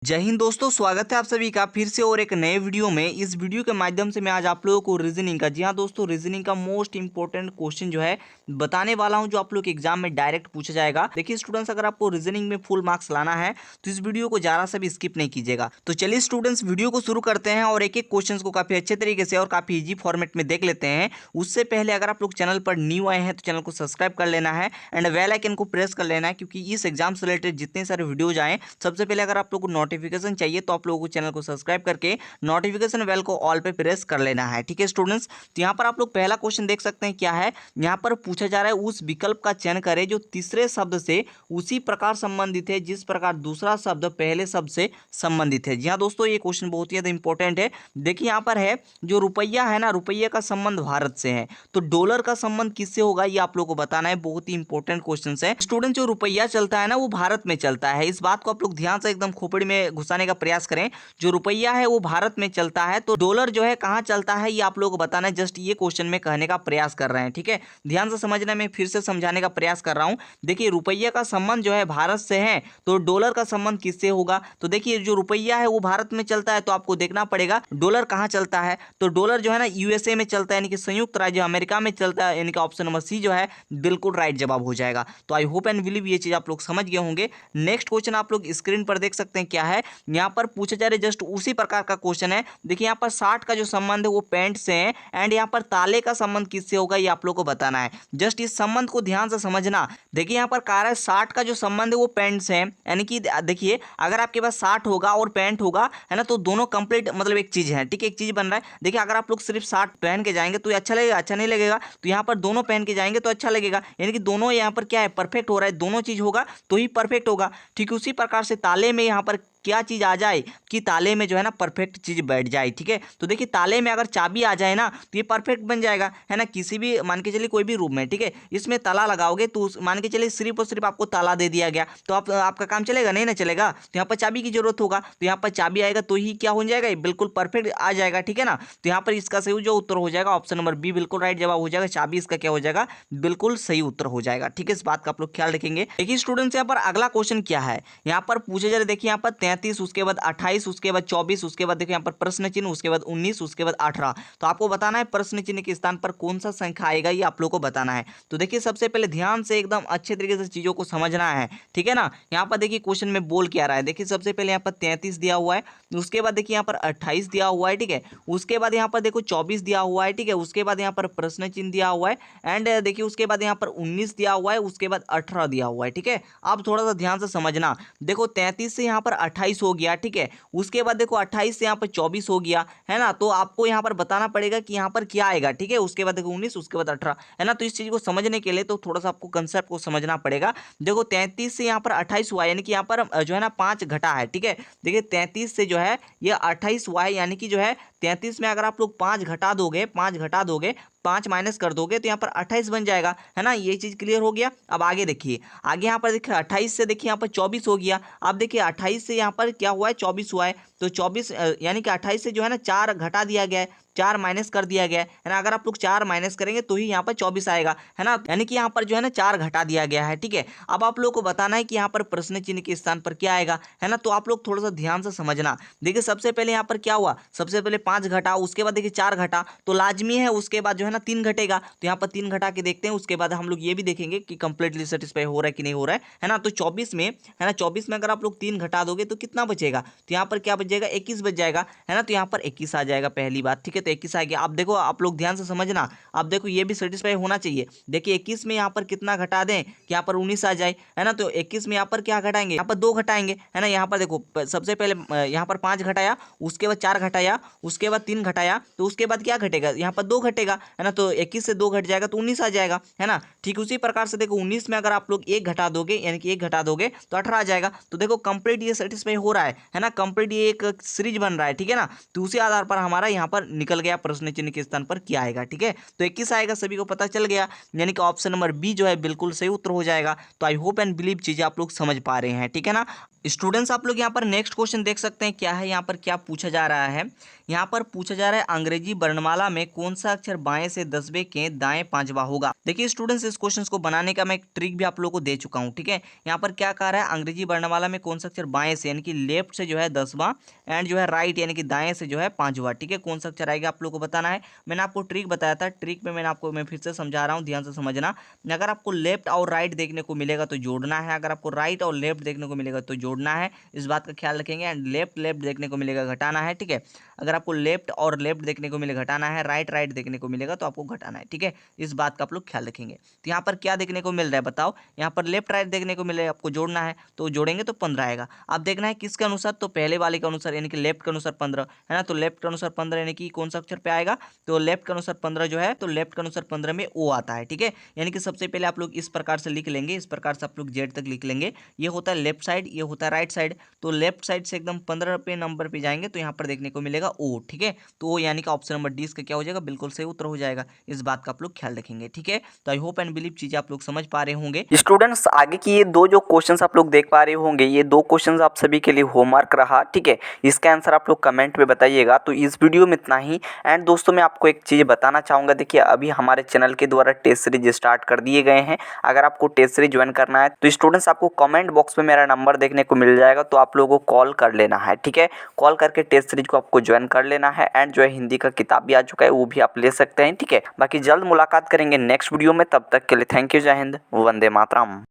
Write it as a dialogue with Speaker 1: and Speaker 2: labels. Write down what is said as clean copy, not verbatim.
Speaker 1: जय हिंद दोस्तों, स्वागत है आप सभी का फिर से और एक नए वीडियो में। इस वीडियो के माध्यम से मैं आज आप लोगों को रीजनिंग का, जी हाँ दोस्तों, रीजनिंग का मोस्ट इंपॉर्टेंट क्वेश्चन जो है बताने वाला हूं, जो आप लोग के एग्जाम में डायरेक्ट पूछा जाएगा। देखिए स्टूडेंट्स, अगर आपको रीजनिंग में फुल मार्क्स लाना है तो इस वीडियो को जरा सा भी स्किप नहीं कीजिएगा। तो चलिए स्टूडेंट्स, वीडियो को शुरू करते हैं और एक एक क्वेश्चन को काफी अच्छे तरीके से और काफी ईजी फॉर्मेट में देख लेते हैं। उससे पहले अगर आप लोग चैनल पर न्यू आए हैं तो चैनल को सब्सक्राइब कर लेना है एंड बेल आइकन को प्रेस कर लेना है, क्योंकि इस एग्जाम से रिलेटेड जितने सारे वीडियोज आए सबसे पहले अगर आप लोग को नोटिफिकेशन चाहिए तो आप लोगों को चैनल को सब्सक्राइब करके नोटिफिकेशन बेल को ऑल पे प्रेस कर लेना है। ठीक है स्टूडेंट्स, तो यहाँ पर आप लोग पहला क्वेश्चन देख सकते हैं क्या है। यहाँ पर पूछा जा रहा है उस विकल्प का चयन करें जो तीसरे शब्द से उसी प्रकार संबंधित है जिस प्रकार दूसरा शब्द पहले शब्द से संबंधित है। जी हाँ दोस्तों, ये क्वेश्चन बहुत ही ज्यादा इंपॉर्टेंट है। देखिए यहाँ पर है जो रुपया है ना, रुपये का संबंध भारत से है, तो डॉलर का संबंध किससे होगा ये आप लोग को बताना है। बहुत ही इंपॉर्टेंट क्वेश्चन है स्टूडेंट। जो रुपया चलता है ना वो भारत में चलता है, इस बात को आप लोग ध्यान से एकदम खोपड़ी में घुसाने का प्रयास करें। जो रुपया है वो भारत में चलता है, तो डॉलर जो है कहां चलता है ये आप लोगों को बताना है। जस्ट ये क्वेश्चन में कहने का प्रयास कर रहे हैं, ठीक है, ध्यान से समझना। मैं फिर से समझाने का प्रयास कर रहा हूं। देखिए रुपया का संबंध जो है भारत से है, तो डॉलर का संबंध किससे होगा। तो देखिए जो रुपया है वो भारत में चलता है, तो आपको देखना पड़ेगा डॉलर कहां चलता है। तो डॉलर जो है ना यूएसए में चलता है, यानी कि संयुक्त राज्य अमेरिका में चलता है, यानी कि ऑप्शन नंबर सी जो है बिल्कुल राइट जवाब हो जाएगा। तो आई होप एंड बिलीव ये चीज आप लोग समझ गए होंगे। नेक्स्ट क्वेश्चन आप लोग स्क्रीन पर देख सकते हैं क्या है। यहाँ पर पूछा जा रहा है जस्ट उसी प्रकार का क्वेश्चन है। देखिए यहाँ पर 60 का जो संबंध है वो पैंट से है एंड यहाँ पर ताले का संबंध किससे होगा ये आप लोग को बताना है। जस्ट इस संबंध को ध्यान से समझना। देखिए यहाँ पर कह रहा है 60 का जो संबंध है वो पैंट से है, यानी कि देखिए अगर आपके पास 60 होगा और पैंट होगा है ना, तो दोनों कंप्लीट मतलब एक चीज है, ठीक है, एक चीज बन रहा है। देखिए अगर आप लोग सिर्फ 60 पहन के जाएंगे तो अच्छा लगेगा, अच्छा नहीं लगेगा। तो यहाँ पर दोनों पहन के जाएंगे तो अच्छा लगेगा, यानी कि दोनों यहाँ पर क्या है, परफेक्ट हो रहा है। दोनों चीज होगा तो ही परफेक्ट होगा। ठीक उसी प्रकार से ताले में यहाँ पर क्या चीज आ जाए कि ताले में जो है ना परफेक्ट चीज बैठ जाए। ठीक है, तो देखिए ताले में अगर चाबी आ जाए ना तो ये परफेक्ट बन जाएगा, है ना। किसी भी मान के चलिए कोई भी रूम में, ठीक है, इसमें ताला लगाओगे तो मान के चलिए सिर्फ और सिर्फ आपको ताला दे दिया गया तो आपका काम चलेगा नहीं ना चलेगा। तो यहाँ पर चाबी की जरूरत होगा, तो यहाँ पर चाबी आएगा तो ही क्या हो जाएगा, ये बिल्कुल परफेक्ट आ जाएगा। ठीक है ना, तो यहाँ पर इसका सही जो उत्तर हो जाएगा ऑप्शन नंबर बी बिल्कुल राइट जवाब हो जाएगा। चाबी इसका क्या हो जाएगा, बिल्कुल सही उत्तर हो जाएगा। ठीक है, इस बात का आप लोग ख्याल रखेंगे। देखिए स्टूडेंट्स, यहाँ पर अगला क्वेश्चन क्या है, यहाँ पर पूछे जा रहे, देखिए यहाँ पर 33, उसके बाद 28, उसके बाद 24, उसके बाद देखिए यहाँ पर प्रश्न चिन्ह, उसके बाद 19, उसके बाद 18। तो आपको बताना है प्रश्न चिन्ह के स्थान पर कौन सा संख्या आएगा ये आप लोग को बताना है। तो देखिए सबसे पहले ध्यान से एकदम अच्छे तरीके से चीजों को समझना है, ठीक है ना। यहाँ पर देखिए क्वेश्चन में बोल क्या रहा है। देखिए सबसे पहले यहाँ पर 33 दिया हुआ है, उसके बाद देखिए यहाँ पर 28 दिया हुआ है, ठीक है, उसके बाद यहाँ पर देखो 24 दिया हुआ है, ठीक है, उसके बाद यहाँ पर प्रश्न चिन्ह दिया हुआ है एंड देखिए उसके बाद यहाँ पर 19 दिया हुआ है, उसके बाद 18 दिया हुआ है। ठीक है, अब थोड़ा सा ध्यान से समझना। देखो 33 से यहाँ पर 28 हो गया, ठीक है, उसके बाद देखो 28 से यहाँ पर 24 हो गया, है ना। तो आपको यहाँ पर बताना पड़ेगा कि यहाँ पर क्या आएगा, ठीक है, उसके बाद देखो 19, उसके बाद 18, है ना। तो इस चीज को समझने के लिए तो थोड़ा सा आपको कंसेप्ट को समझना पड़ेगा। देखो 33 से यहाँ पर 28 हुआ, यानी कि यहाँ पर जो है ना 5 घटा है, ठीक है। देखिए 33 से जो है ये 28 हुआ है, यानी कि जो है 33 में अगर आप लोग 5 घटा दोगे, 5 घटा दोगे, 5 माइनस कर दोगे तो यहाँ पर 28 बन जाएगा, है ना। ये चीज क्लियर हो गया। अब आगे देखिए, आगे यहाँ पर देखिए 28 से देखिए यहाँ पर 24 हो गया। अब देखिए 28 से यहाँ पर क्या हुआ है, 24 हुआ है, तो 24 यानी कि 28 से जो है ना 4 घटा दिया गया है, 4 माइनस कर दिया गया है ना। अगर आप लोग 4 माइनस करेंगे तो ही यहाँ पर 24 आएगा, है ना, यानी कि यहाँ पर जो है ना 4 घटा दिया गया है। ठीक है, अब आप लोग को बताना है कि यहाँ पर प्रश्न चिन्ह के स्थान पर क्या आएगा, है ना। तो आप लोग थोड़ा सा ध्यान से समझना। देखिए सबसे पहले यहाँ पर क्या हुआ, सबसे पहले 5 घटा, उसके बाद देखिए 4 घटा, तो लाजमी है उसके बाद जो है ना 3 घटेगा। तो यहाँ पर 3 घटा के देखते हैं, उसके बाद हम लोग ये भी देखेंगे कि कंप्लीटली सेटिस्फाई हो रहा है कि नहीं हो रहा है ना। तो 24 में, है ना, 24 में अगर आप लोग 3 घटा दोगे तो कितना बचेगा, तो यहाँ पर क्या बच जाएगा, 21 बच जाएगा, है ना। तो यहाँ पर 21 आ जाएगा पहली बात, ठीक है, तो 21 आ गया। अब देखो आप लोग ध्यान से समझना, अब देखो ये भी सेटिस्फाई होना चाहिए। देखिए 21 में यहाँ पर कितना घटा दें कि यहाँ पर 19 आ जाए, है ना। तो 21 में यहाँ पर क्या घटाएंगे, यहाँ पर 2 घटाएंगे, है ना। यहाँ पर देखो सबसे पहले यहाँ पर 5 घटाया, उसके बाद 4 घटाया, उसके बाद 3 घटाया, तो उसके बाद क्या घटेगा, यहाँ पर 2 घटेगा, है ना। तो 21 से 2 घट जाएगा तो 19 आ जाएगा, है ना। ठीक उसी प्रकार से देखो 19 में अगर आप लोग 1 घटा दोगे, यानी कि 1 घटा दोगे तो 18 आ जाएगा। तो देखो कंप्लीट ये सेटिस्फाई हो रहा है ना, कंप्लीट ये एक सीरीज बन रहा है, ठीक है ना। तो उसी आधार पर हमारा यहाँ पर निकल गया प्रश्न चिन्ह के स्थान पर क्या आएगा। ठीक है, तो 21 आएगा, सभी को पता चल गया, यानी कि ऑप्शन नंबर बी जो है बिल्कुल सही उत्तर हो जाएगा। तो आई होप एंड बिलीव चीजें आप लोग समझ पा रहे हैं, ठीक है ना। स्टूडेंट्स आप लोग यहाँ पर नेक्स्ट क्वेश्चन देख सकते हैं, क्या है यहाँ पर, क्या पूछा जा रहा है। यहाँ पर पूछा जा रहा है अंग्रेजी वर्णमाला में कौन सा अक्षर बाएं से 10वें के दाएं 5वां होगा। देखिए स्टूडेंट्स, इस क्वेश्चन को बनाने का मैं एक ट्रिक भी आप लोगों को दे चुका हूँ, ठीक है। यहाँ पर क्या कह रहा है, अंग्रेजी वर्णमाला में कौन सा अक्षर बाएं से यानी कि लेफ्ट से जो है 10वां एंड जो है राइट यानी कि दाएं से जो है 5वां, ठीक है। कौन सा अक्षर आएगा आप लोग को बताना है। मैंने आपको ट्रिक बताया था, ट्रिक में मैं फिर से समझा रहा हूँ, ध्यान से समझना। अगर आपको लेफ्ट और राइट देखने को मिलेगा तो जोड़ना है, अगर आपको राइट और लेफ्ट देखने को मिलेगा तो जोड़ना है, इस बात का ख्याल रखेंगे। एंड लेफ्ट लेफ्ट देखने को मिलेगा घटाना है, ठीक है। अगर आपको लेफ्ट और लेफ्ट देखने को मिलेगा घटाना है, राइट राइट देखने को मिलेगा तो आपको घटाना है, ठीक है। इस बात का आप लोग ख्याल रखेंगे। तो यहाँ पर क्या देखने को मिल रहा है बताओ, यहाँ पर लेफ्ट राइट देखने को मिले, आपको जोड़ना है तो जोड़ेंगे तो 15 आएगा। आप देखना है किसके अनुसार, तो पहले वाले के अनुसार यानी कि लेफ्ट के अनुसार 15 है ना। तो लेफ्ट के अनुसार 15 यानी कि कौन सा अक्षर पे आएगा, तो लेफ्ट के अनुसार 15 जो है, तो लेफ्ट के अनुसार 15 में ओ आता है, ठीक है। यानी कि सबसे पहले आप लोग इस प्रकार से लिख लेंगे, इस प्रकार से आप लोग जेड तक लिख लेंगे। ये होता है लेफ्ट साइड, ये होता है राइट साइड। तो लेफ्ट साइड से एकदम 15 पे नंबर पे जाएंगे तो यहाँ पर देखने को मिलेगा ओ, ठीक है। तो ओ यानी कि ऑप्शन नंबर डी इसका क्या हो जाएगा, बिल्कुल सही उत्तर हो जाएगा। इस बात का आप लोग ख्याल रखेंगे, ठीक है। तो आई होप एंड बिलीव चीजें आप लोग समझ पा रहे होंगे।
Speaker 2: स्टूडेंट्स, आगे की ये दो जो क्वेश्चंस आप लोग देख पा रहे होंगे, ये दो क्वेश्चंस आप सभी के लिए होमवर्क रहा, ठीक है। इसका आंसर आप लोग कमेंट में बताइएगा। तो इस वीडियो में इतना ही। एंड दोस्तों, मैं आपको एक चीज़ बताना चाहूँगा, देखिए अभी हमारे चैनल के द्वारा टेस्ट सीरीज स्टार्ट कर दिए गए हैं। अगर आपको टेस्ट सीरीज ज्वाइन करना है तो स्टूडेंट्स आपको कमेंट बॉक्स में मेरा नंबर देखने को मिल जाएगा, तो आप लोगों को कॉल कर लेना है, ठीक है। कॉल करके टेस्ट सीरीज को आपको ज्वाइन कर लेना है। एंड जो है हिंदी का किताब भी आ चुका है, वो भी आप ले सकते हैं, ठीक है। बाकी जल्द मुलाकात करेंगे नेक्स्ट वीडियो में, तब तक के लिए थैंक यू, जय हिंद, वंदे मातरम।